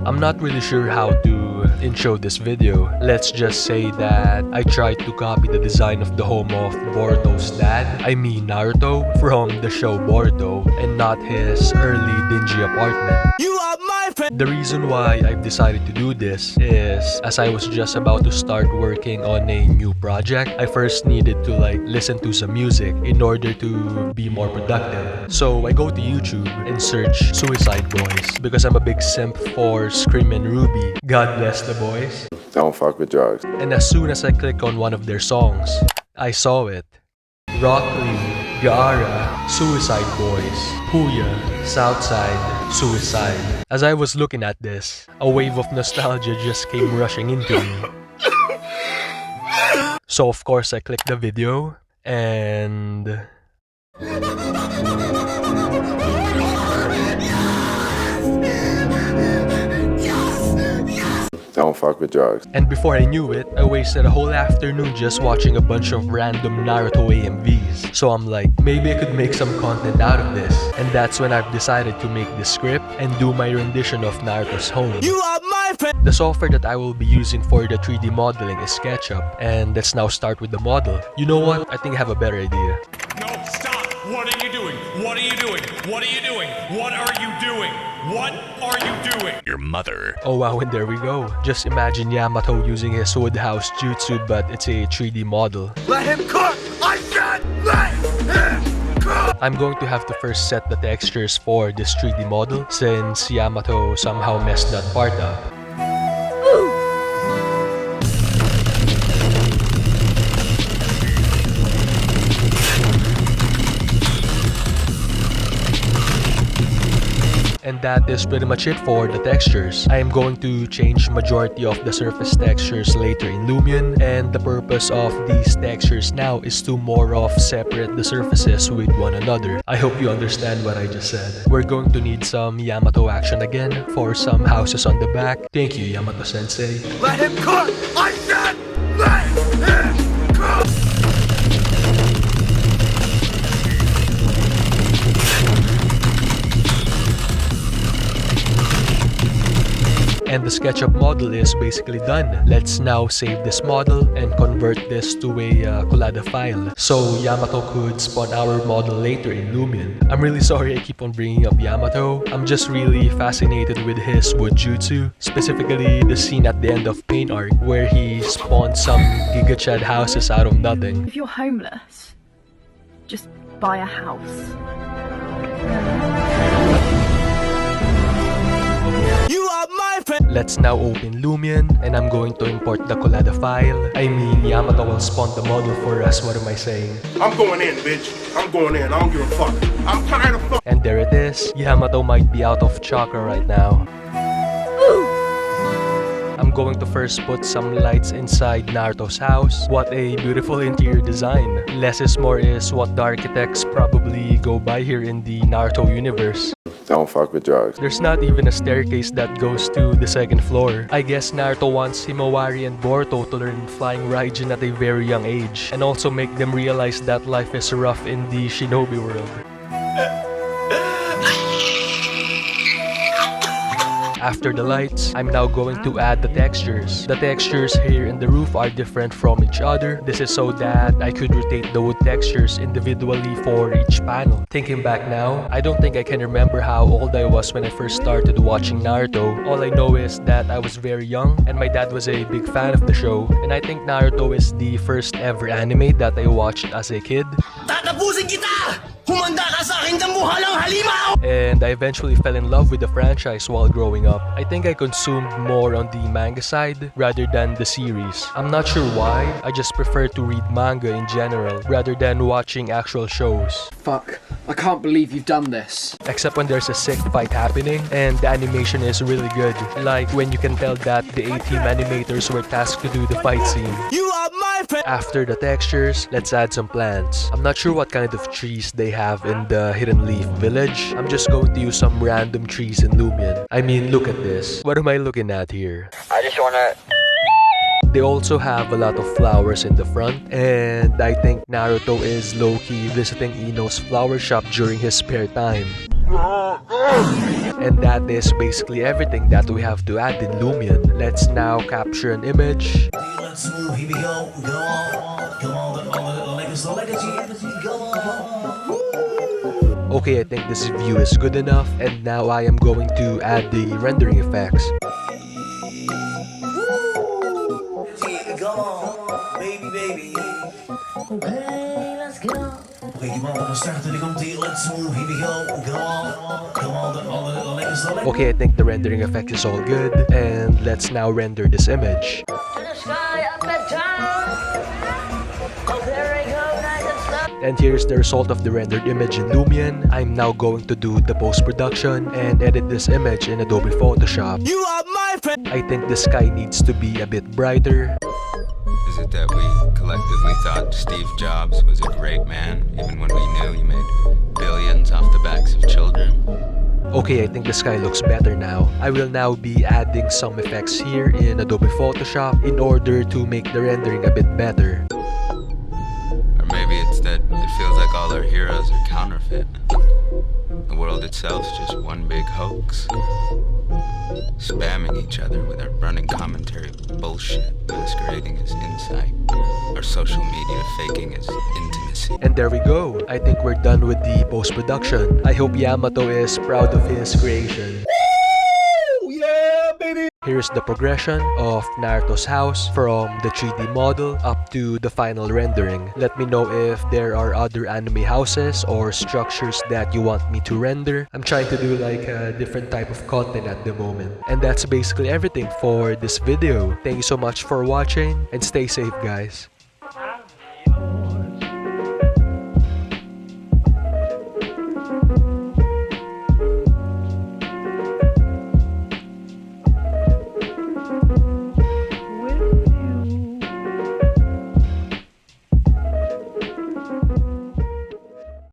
I'm not really sure how to intro this video. Let's just say that I tried to copy the design of the home of Boruto's dad, I mean Naruto, from the show Boruto, and not his early dingy apartment. You are my friend! The reason why I've decided to do this is, as I was just about to start working on a new project, I first needed to listen to some music in order to be more productive. So I go to YouTube and search Suicide Boys because I'm a big simp for Scream and Ruby. God bless the boys. Don't fuck with drugs. And as soon as I click on one of their songs, I saw it. Rock Lee, Gaara, Suicide Boys, Puya, Southside, Suicide. As I was looking at this, a wave of nostalgia just came rushing into me. So of course I clicked the video and... Don't fuck with drugs. And before I knew it, I wasted a whole afternoon just watching a bunch of random Naruto AMVs. So I'm like, maybe I could make some content out of this. And that's when I've decided to make this script and do my rendition of Naruto's home. You are my friend! The software that I will be using for the 3D modeling is SketchUp. And let's now start with the model. You know what? I think I have a better idea. No, stop! What are you doing? What are you doing? What are you doing? What are you doing? What are you doing? Your mother. Oh wow, and there we go. Just imagine Yamato using his Woodhouse Jutsu, but it's a 3D model. Let him cook! I said let him cook! I'm going to have to first set the textures for this 3D model since Yamato somehow messed that part up. And that is pretty much it for the textures. I am going to change majority of the surface textures later in Lumion, and the purpose of these textures now is to more of separate the surfaces with one another. I hope you understand what I just said. We're going to need some Yamato action again for some houses on the back. Thank you, Yamato sensei. Let him cook! I said let him cook! And the SketchUp model is basically done. Let's now save this model and convert this to a collada file so Yamato could spawn our model later in Lumion. I'm really sorry I keep on bringing up Yamato. I'm just really fascinated with his wood jutsu, specifically the scene at the end of Pain Arc where he spawned some Giga Chad houses out of nothing. If you're homeless, just buy a house. You are my friend! Let's now open Lumion and I'm going to import the collada file. I mean, Yamato will spawn the model for us, what am I saying? I'm going in, bitch. I'm going in. I don't give a fuck. I'm tired of fuck. And there it is. Yamato might be out of chakra right now. I'm going to first put some lights inside Naruto's house. What a beautiful interior design. Less is more is what the architects probably go by here in the Naruto universe. Don't fuck with drugs. There's not even a staircase that goes to the second floor. I guess Naruto wants Himawari and Boruto to learn flying Raijin at a very young age and also make them realize that life is rough in the shinobi world. After the lights, I'm now going to add the textures. The textures here in the roof are different from each other. This is so that I could rotate the wood textures individually for each panel. Thinking back now, I don't think I can remember how old I was when I first started watching Naruto. All I know is that I was very young and my dad was a big fan of the show. And I think Naruto is the first ever anime that I watched as a kid. Tatapusin kita! Humanda ka sa aking damuhalang halimaw! And I eventually fell in love with the franchise while growing up. I think I consumed more on the manga side rather than the series. I'm not sure why, I just prefer to read manga in general rather than watching actual shows. Fuck, I can't believe you've done this. Except when there's a sick fight happening and the animation is really good. Like when you can tell that the A-team animators were tasked to do the fight scene. You are my friend! After the textures, let's add some plants. I'm not sure what kind of trees they have in the Hidden Leaf Village. I'm just going to use some random trees in Lumion. I mean, look at this. What am I looking at here? I just wanna... They also have a lot of flowers in the front, and I think Naruto is low-key visiting Ino's flower shop during his spare time. And that is basically everything that we have to add in Lumion. Let's now capture an image. Let's move, here we go, go on, come on, all the legacy, go on. Okay, I think this view is good enough, and now I am going to add the rendering effects. Go on, baby. Okay, let's go. Okay, come on, we starten, die komt ie, let's move, here we go, go on, come on, all the legacy. Okay, I think the rendering effect is all good, and let's now render this image. And here's the result of the rendered image in Lumion. I'm now going to do the post-production and edit this image in Adobe Photoshop. You are my friend. I think the sky needs to be a bit brighter. Is it that we collectively thought Steve Jobs was a great man, even when we knew he made billions off the backs of children? Okay, I think the sky looks better now. I will now be adding some effects here in Adobe Photoshop in order to make the rendering a bit better. Or maybe it's that it feels like all our heroes are counterfeit. The world itself's just one big hoax. Spamming each other with our running commentary bullshit, masquerading as insight. Our social media faking as intimacy. And there we go. I think we're done with the post-production. I hope Yamato is proud of his creation. Yeah, baby. Here's the progression of Naruto's house from the 3D model up to the final rendering. Let me know if there are other anime houses or structures that you want me to render. I'm trying to do like a different type of content at the moment. And that's basically everything for this video. Thank you so much for watching and stay safe, guys.